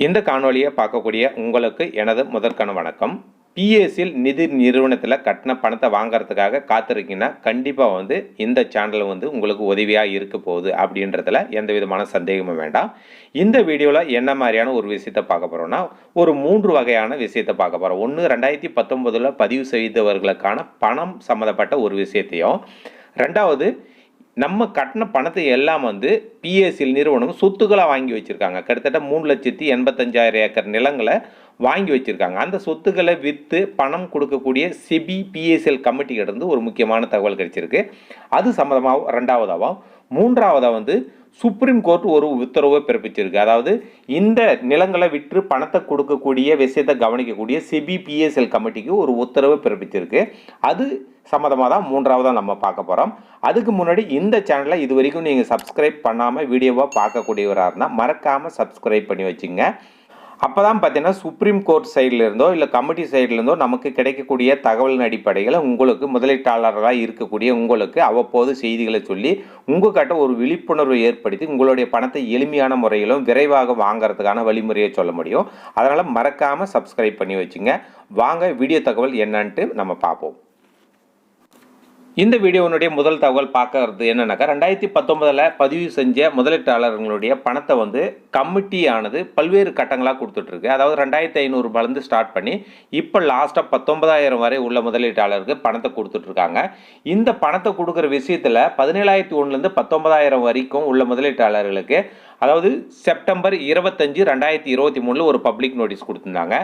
இந்த காணொலியை பார்க்கக்கூடிய உங்களுக்கு எனது முதற்கண வணக்கம். பிஎஸ்சியில் நிதி நிறுவனத்தில் கட்டின பணத்தை வாங்கிறதுக்காக காத்திருக்கீங்கன்னா கண்டிப்பாக இந்த சேனல் உங்களுக்கு உதவியாக இருக்க போகுது அப்படின்றதுல எந்த விதமான சந்தேகமும் வேண்டாம். இந்த வீடியோவில் என்ன மாதிரியான ஒரு விஷயத்தை பார்க்க போகிறோம்னா, ஒரு 3 வகையான விஷயத்தை பார்க்க போகிறோம். ஒன்று 2019 பதிவு செய்தவர்களுக்கான பணம் சம்மந்தப்பட்ட ஒரு விஷயத்தையும், ரெண்டாவது நம்ம கட்டின பணத்தை எல்லாம் பிஎஸ்சியில் நிறுவனம் சொத்துக்களை வாங்கி வச்சுருக்காங்க. கிட்டத்தட்ட 3,85,000 ஏக்கர் நிலங்களை வாங்கி வச்சுருக்காங்க. அந்த சொத்துக்களை விற்று பணம் கொடுக்கக்கூடிய செபி பிஎஸ்சிஎல் கமிட்டிகிட்ட ஒரு முக்கியமான தகவல் கிடைச்சிருக்கு. அது சம்மந்தமாக ரெண்டாவதாகவும், மூன்றாவதாக சுப்ரீம் கோர்ட் ஒரு உத்தரவை பிறப்பிச்சிருக்கு. அதாவது இந்த நிலங்களை விற்று பணத்தை கொடுக்கக்கூடிய விஷயத்தை கவனிக்கக்கூடிய செபி பிஎஸ்சிஎல் கமிட்டிக்கு ஒரு உத்தரவை பிறப்பிச்சிருக்கு. அது சம்மந்தமாக தான் மூன்றாவதாக நம்ம பார்க்க போகிறோம். அதுக்கு முன்னாடி இந்த சேனலை இது வரைக்கும் நீங்கள் சப்ஸ்கிரைப் பண்ணாமல் வீடியோவாக பார்க்கக்கூடியவராக இருந்தால் மறக்காமல் சப்ஸ்கிரைப் பண்ணி வச்சுங்க. அப்போ தான் பார்த்தீங்கன்னா சுப்ரீம் கோர்ட் சைட்லேருந்தோ இல்லை கமிட்டி சைட்லேருந்தோ நமக்கு கிடைக்கக்கூடிய தகவலின் அடிப்படையில் உங்களுக்கு முதலீட்டாளர்களாக இருக்கக்கூடிய உங்களுக்கு அவ்வப்போது செய்திகளை சொல்லி உங்கள்கிட்ட ஒரு விழிப்புணர்வை ஏற்படுத்தி உங்களுடைய பணத்தை எளிமையான முறையிலும் விரைவாக வாங்கிறதுக்கான வழிமுறையை சொல்ல முடியும். அதனால் மறக்காமல் சப்ஸ்கிரைப் பண்ணி வச்சுங்க. வாங்க வீடியோ தகவல் என்னன்ட்டு நம்ம பார்ப்போம். இந்த வீடியோனுடைய முதல் தகவல் பார்க்கறது என்னன்னாக்கா, 2019 பதிவு செஞ்ச முதலீட்டாளர்களுடைய பணத்தை கமிட்டியானது பல்வேறு கட்டங்களாக கொடுத்துட்ருக்கு. அதாவது 2,500 ஸ்டார்ட் பண்ணி இப்போ லாஸ்ட்டாக 19,000 வரை உள்ள முதலீட்டாளருக்கு பணத்தை கொடுத்துட்ருக்காங்க. இந்த பணத்தை கொடுக்குற விஷயத்தில் 17,001 19,000 வரைக்கும் உள்ள முதலீட்டாளர்களுக்கு, அதாவது செப்டம்பர் 25, 2023 ஒரு பப்ளிக் நோட்டீஸ் கொடுத்துருந்தாங்க.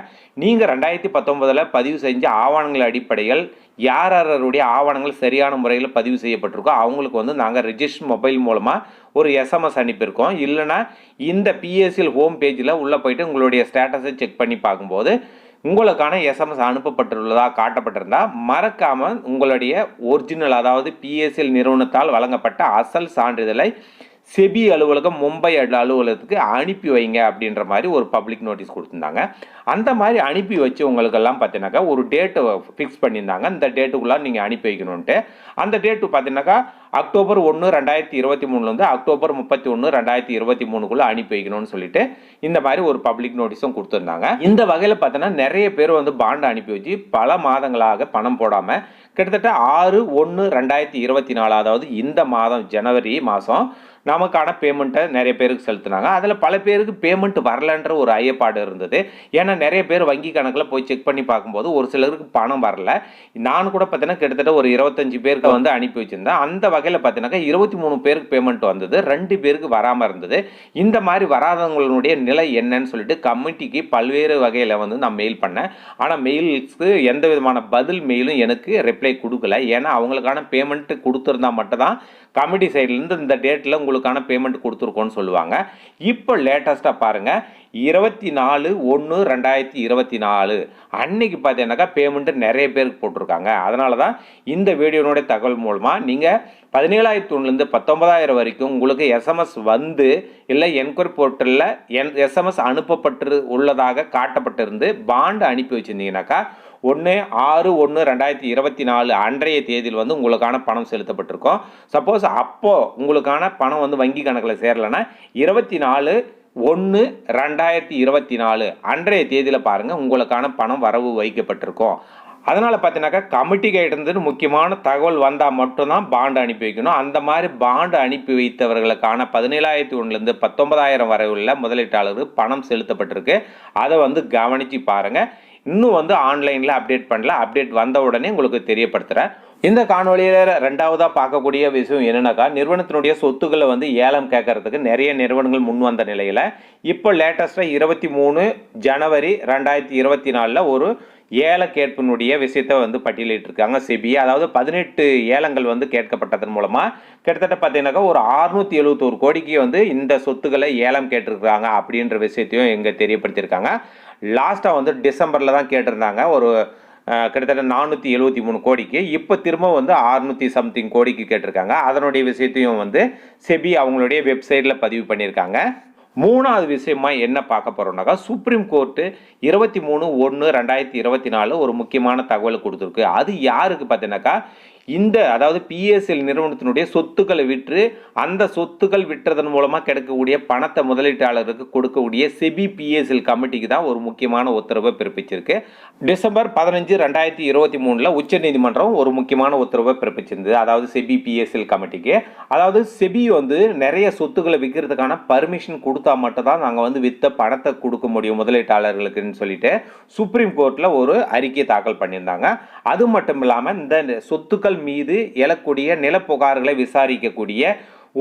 நீங்கள் 2019 பதிவு செஞ்ச ஆவணங்கள் அடிப்படையில் யாருடைய ஆவணங்கள் சரியான முறையில் பதிவு செய்யப்பட்டிருக்கோ அவங்களுக்கு நாங்கள் ரெஜிஸ்டர் மொபைல் மூலமாக ஒரு எஸ்எம்எஸ் அனுப்பியிருக்கோம். இல்லைனா இந்த பிஎஸ்சிஎல் ஹோம் பேஜில் உள்ளே போயிட்டு உங்களுடைய ஸ்டேட்டஸை செக் பண்ணி பார்க்கும்போது உங்களுக்கான எஸ்எம்எஸ் அனுப்பப்பட்டுள்ளதாக காட்டப்பட்டிருந்தால் மறக்காமல் உங்களுடைய ஒரிஜினல், அதாவது பிஎஸ்சிஎல் நிறுவனத்தால் வழங்கப்பட்ட அசல் சான்றிதழை செபி அலுவலகம் மும்பை அலுவலகத்துக்கு அனுப்பி வைங்க அப்படின்ற மாதிரி ஒரு பப்ளிக் நோட்டீஸ் கொடுத்துருந்தாங்க. அந்த மாதிரி அனுப்பி வச்சு உங்களுக்கெல்லாம் பார்த்தீங்கன்னாக்கா ஒரு டேட்டை ஃபிக்ஸ் பண்ணியிருந்தாங்க. இந்த டேட்டுக்குள்ளே நீங்கள் அனுப்பி வைக்கணுன்ட்டு. அந்த டேட்டு பார்த்தீங்கன்னாக்கா அக்டோபர் 1, 2023 அக்டோபர் 31, 2023 அனுப்பி வைக்கணும்னு சொல்லிட்டு இந்த மாதிரி ஒரு பப்ளிக் நோட்டீஸும் கொடுத்துருந்தாங்க. இந்த வகையில் பார்த்தீங்கன்னா நிறைய பேர் பாண்டை அனுப்பி வச்சு பல மாதங்களாக பணம் போடாமல் கிட்டத்தட்ட 6/1/2024, அதாவது இந்த மாதம் ஜனவரி மாதம் நமக்கான பேமெண்ட்டை நிறைய பேருக்கு செலுத்தினாங்க. அதில் பல பேருக்கு பேமெண்ட் வரலன்ற ஒரு ஐயப்பாடு இருந்தது. ஏன்னா நிறைய பேர் வங்கி கணக்கில் போய் செக் பண்ணி பார்க்கும்போது ஒரு சிலருக்கு பணம் வரல. நான் கூட பார்த்தீங்கன்னா கிட்டத்தட்ட ஒரு 25 பேருக்கு அனுப்பி வச்சுருந்தேன். அந்த வகையில் பார்த்தீங்கன்னா 23 பேருக்கு பேமெண்ட் வந்தது, 2 பேருக்கு வராமல் இருந்தது. இந்த மாதிரி வராதவங்களுடைய நிலை என்னன்னு சொல்லிட்டு கமிட்டிக்கு பல்வேறு வகையில் நான் மெயில் பண்ணேன். ஆனால் மெயிலுக்கு எந்த விதமான பதில் மெயிலும் எனக்கு ரிப்ளை கொடுக்கல. ஏன்னா அவங்களுக்கான பேமெண்ட் கொடுத்துருந்தா மட்டும்தான் கமிட்டி சைட்லேருந்து இந்த டேட்டில் உங்களுக்கான பேமெண்ட் கொடுத்துருக்கோன்னு சொல்லுவாங்க. இப்போ லேட்டஸ்ட்டாக பாருங்கள், 24/1/2024 அன்னைக்கு பார்த்தீங்கன்னாக்கா பேமெண்ட்டு நிறைய பேருக்கு போட்டிருக்காங்க. அதனால தான் இந்த வீடியோனுடைய தகவல் மூலமாக நீங்கள் 17,001 19,000 வரைக்கும் உங்களுக்கு எஸ்எம்எஸ் இல்லை என்கொயரி போர்ட்டலில் எஸ்எம்எஸ் அனுப்பப்பட்டு உள்ளதாக காட்டப்பட்டிருந்து பாண்டு அனுப்பி வச்சுருந்தீங்கன்னாக்கா 1/6/1/2024 அன்றைய தேதியில் உங்களுக்கான பணம் செலுத்தப்பட்டிருக்கும். சப்போஸ் அப்போது உங்களுக்கான பணம் வங்கி கணக்கில் சேரலைன்னா 24/1/2024 அன்றைய தேதியில் பாருங்கள் உங்களுக்கான பணம் வரவு வைக்கப்பட்டிருக்கும். அதனால் பார்த்தீங்கன்னாக்கா கமிட்டி கைட்டிருந்து முக்கியமான தகவல் வந்தால் மட்டும்தான் பாண்டு அனுப்பி வைக்கணும். அந்த மாதிரி பாண்டு அனுப்பி வைத்தவர்களுக்கான 17,001 19,000 வரை உள்ள முதலீட்டாளர்கள் பணம் செலுத்தப்பட்டிருக்கு. அதை கவனித்து பாருங்கள். இன்னும் ஆன்லைனில் அப்டேட் பண்ணல. அப்டேட் வந்த உடனே உங்களுக்கு தெரியப்படுத்துகிறேன். இந்த காணொலியில் ரெண்டாவதாக பார்க்கக்கூடிய விஷயம் என்னன்னாக்கா, நிறுவனத்தினுடைய சொத்துக்களை ஏலம் கேட்கறதுக்கு நிறைய நிறுவனங்கள் முன் வந்த நிலையில் இப்போ லேட்டஸ்ட்டாக 23 ஜனவரி 2024 ஒரு ஏல கேட்பினுடைய விஷயத்தை பட்டியலிட்டிருக்காங்க செபி. அதாவது 18 ஏலங்கள் கேட்கப்பட்டதன் மூலமாக கிட்டத்தட்ட பார்த்தீங்கன்னாக்கா ஒரு 671 கோடிக்கு இந்த சொத்துக்களை ஏலம் கேட்டிருக்காங்க அப்படின்ற விஷயத்தையும் எங்கே தெரியப்படுத்தியிருக்காங்க. லாஸ்ட்டாக டிசம்பரில் தான் கேட்டிருந்தாங்க ஒரு கிட்டத்தட்ட 473 கோடிக்கு. இப்போ திரும்ப 600 சம்திங் கோடிக்கு கேட்டிருக்காங்க. அதனுடைய விஷயத்தையும் செபி அவங்களுடைய வெப்சைட்டில் பதிவு பண்ணியிருக்காங்க. மூணாவது விஷயமா என்ன பார்க்க போகிறோம்னாக்கா, சுப்ரீம் கோர்ட்டு 23/1/2024 ஒரு முக்கியமான தகவல் கொடுத்துருக்கு. அது யாருக்கு பார்த்தீங்கன்னாக்கா, அதாவது பிஎஸ்எல் நிறுவனத்தினுடைய சொத்துக்களை விற்று அந்த சொத்துக்கள் விற்றதன் மூலமாக கிடைக்கக்கூடிய பணத்தை முதலீட்டாளருக்கு கொடுக்கக்கூடிய செபி பிஎஸ்எல் கமிட்டிக்கு தான் ஒரு முக்கியமான உத்தரவை பிறப்பிச்சிருக்கு. டிசம்பர் 15, 2023 உச்சநீதிமன்றம் ஒரு முக்கியமான உத்தரவை பிறப்பிச்சிருந்தது. அதாவது செபி பிஎஸ்எல் கமிட்டிக்கு, அதாவது செபி நிறைய சொத்துக்களை விற்கிறதுக்கான பர்மிஷன் கொடுத்தா மட்டும் தான் நாங்கள் வித்த பணத்தை கொடுக்க முடியும் முதலீட்டாளர்களுக்குன்னு சொல்லிட்டு சுப்ரீம் கோர்ட்டில் ஒரு அறிக்கை தாக்கல் பண்ணியிருந்தாங்க. அது மட்டும் இல்லாமல் இந்த சொத்துக்கள் மீது எழக்கூடிய நிலப்புகார்களை விசாரிக்கக்கூடிய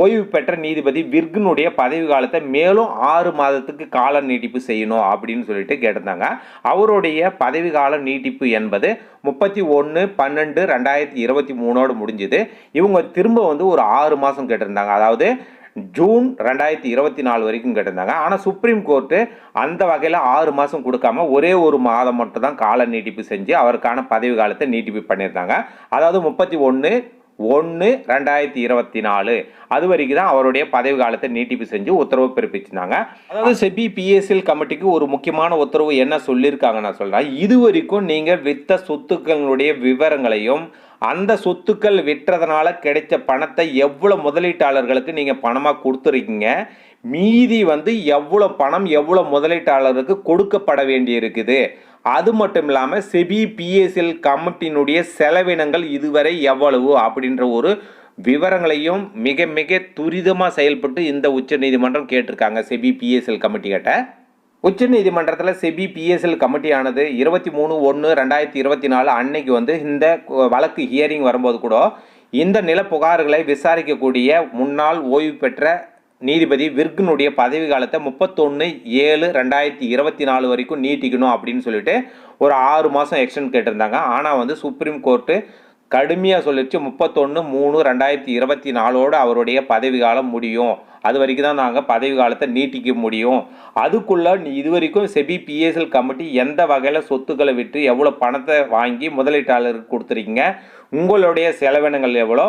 ஓய்வு பெற்ற நீதிபதி விர்கனுடைய பதவி காலத்தை மேலும் 6 மாதத்துக்கு கால நீட்டிப்பு செய்யணும் அப்படின்னு சொல்லிட்டு கேட்டிருந்தாங்க. அவருடைய பதவி கால நீட்டிப்பு என்பது 31/12/2023 முடிஞ்சுது. இவங்க திரும்ப ஒரு 6 மாதம் கேட்டிருந்தாங்க. அதாவது ஜூன் 2024 வரைக்கும் கேட்டிருந்தாங்க. ஆனால் சுப்ரீம் கோர்ட்டு அந்த வகையில் 6 மாதம் கொடுக்காம ஒரே ஒரு மாதம் மட்டும் தான் கால நீட்டிப்பு செஞ்சு அவருக்கான பதவி காலத்தை நீட்டிப்பு பண்ணியிருந்தாங்க. அதாவது 31/1/2024 அது வரைக்கும் தான் அவருடைய பதவி காலத்தை நீட்டிப்பு செஞ்சு உத்தரவு பிறப்பிச்சிருந்தாங்க. அதாவது செபி பிஎஸ்எல் கமிட்டிக்கு ஒரு முக்கியமான உத்தரவு என்ன சொல்லியிருக்காங்க நான் சொல்கிறேன். இது வரைக்கும் நீங்கள் வித்த சொத்துக்களுடைய விவரங்களையும் அந்த சொத்துக்கள் விற்றதுனால கிடைச்ச பணத்தை எவ்வளோ முதலீட்டாளர்களுக்கு நீங்கள் பணமாக கொடுத்துருக்கீங்க, மீதி எவ்வளோ பணம் எவ்வளோ முதலீட்டாளருக்கு கொடுக்கப்பட வேண்டி இருக்குது, அது மட்டும் இல்லாமல் செபி பிஎஸ்எல் கமிட்டியினுடைய செலவினங்கள் இதுவரை எவ்வளவு அப்படின்ற ஒரு விவரங்களையும் மிக மிக துரிதமாக செயல்பட்டு இந்த உச்ச நீதிமன்றம் கேட்டிருக்காங்க செபி பிஎஸ்எல் கமிட்டி கிட்ட. உச்ச நீதிமன்றத்தில் செபி பிஎஸ்எல் கமிட்டியானது 23/1/2024 அன்னைக்கு இந்த வழக்கு ஹியரிங் வரும்போது கூட இந்த நில புகார்களை விசாரிக்கக்கூடிய முன்னாள் ஓய்வு பெற்ற நீதிபதி விர்கனுடைய பதவி காலத்தை 31/7/2024 வரைக்கும் நீட்டிக்கணும் அப்படின்னு சொல்லிட்டு ஒரு 6 மாதம் எக்ஸ்டெண்ட் கேட்டிருந்தாங்க. ஆனால் சுப்ரீம் கோர்ட்டு கடுமையாக சொல்லிச்சு 31/3/2024 அவருடைய பதவி காலம் முடியும், அது வரைக்கும் தான் நாங்கள் பதவி காலத்தை நீட்டிக்க முடியும். அதுக்குள்ள இது வரைக்கும் செபி பிஎஸ்எல் கமிட்டி எந்த வகையில் சொத்துக்களை விட்டு எவ்வளோ பணத்தை வாங்கி முதலீட்டாளருக்கு கொடுத்துருக்கீங்க, உங்களுடைய செலவினங்கள் எவ்வளோ,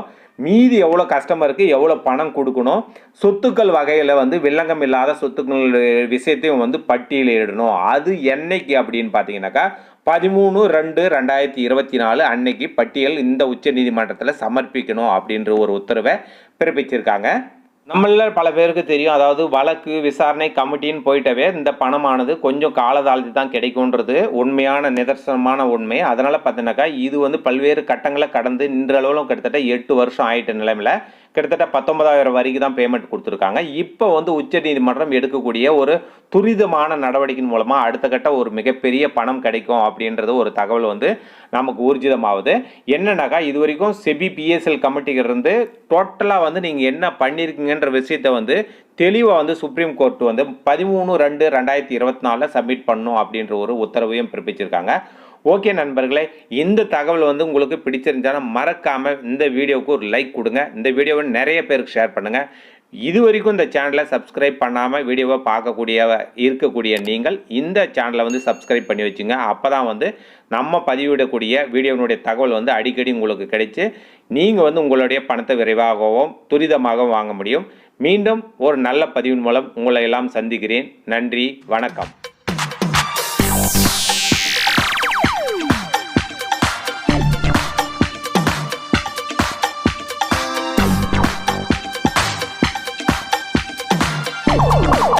மீதி எவ்வளோ கஸ்டமருக்கு எவ்வளோ பணம் கொடுக்கணும், சொத்துக்கள் வகையில் வில்லங்கம் இல்லாத சொத்துக்கள் விஷயத்தையும் பட்டியலிடணும். அது என்னைக்கு அப்படின்னு பார்த்தீங்கன்னாக்கா 13/2/2024 அன்னைக்கு பட்டியல் இந்த உச்ச நீதிமன்றத்தில் சமர்ப்பிக்கணும் அப்படின்ற ஒரு உத்தரவை பிறப்பிச்சிருக்காங்க. நம்மள பல பேருக்கு தெரியும், அதாவது வழக்கு விசாரணை கமிட்டின்னு போயிட்டவே இந்த பணமானது கொஞ்சம் காலதாழ்த்தி தான் கிடைக்கும்ன்றது உண்மையான நிதர்சனமான உண்மை. அதனால் பார்த்தீங்கன்னாக்கா இது பல்வேறு கட்டங்களை கடந்து இன்றளவிலும் கிட்டத்தட்ட 8 வருஷம் ஆயிட்ட நிலைமையில் கிட்டத்தட்ட 19,000 வரைக்கும் தான் பேமெண்ட் கொடுத்துருக்காங்க. இப்போ உச்ச நீதிமன்றம் எடுக்கக்கூடிய ஒரு துரிதமான நடவடிக்கையின் மூலமாக அடுத்த கட்ட ஒரு மிகப்பெரிய பணம் கிடைக்கும் அப்படின்றது ஒரு தகவல் நமக்கு ஊர்ஜிதமாகுது. என்னன்னாக்கா இது வரைக்கும் செபி பிஎஸ்எல் கமிட்டியிலிருந்து டோட்டலாக நீங்கள் என்ன பண்ணியிருக்கீங்கன்ற விஷயத்தை தெளிவாக சுப்ரீம் கோர்ட் 13/2/2024 சப்மிட் பண்ணும் அப்படின்ற ஒரு உத்தரவையும் பிறப்பிச்சிருக்காங்க. ஓகே நண்பர்களே, இந்த தகவல் உங்களுக்கு பிடிச்சிருந்துச்சுன்னா மறக்காமல் இந்த வீடியோவுக்கு ஒரு லைக் கொடுங்க. இந்த வீடியோவை நிறைய பேருக்கு ஷேர் பண்ணுங்கள். இது வரைக்கும் இந்த சேனலை சப்ஸ்கிரைப் பண்ணாமல் வீடியோவை இருக்கக்கூடிய நீங்கள் இந்த சேனலை சப்ஸ்கிரைப் பண்ணி வச்சுங்க. அப்போ தான் நம்ம பதிவிடக்கூடிய வீடியோனுடைய தகவல் அடிக்கடி உங்களுக்கு கிடைச்சி நீங்கள் உங்களுடைய பணத்தை விரைவாகவும் துரிதமாகவும் வாங்க முடியும். மீண்டும் ஒரு நல்ல பதிவின் மூலம் உங்களை எல்லாம் சந்திக்கிறேன். நன்றி, வணக்கம்.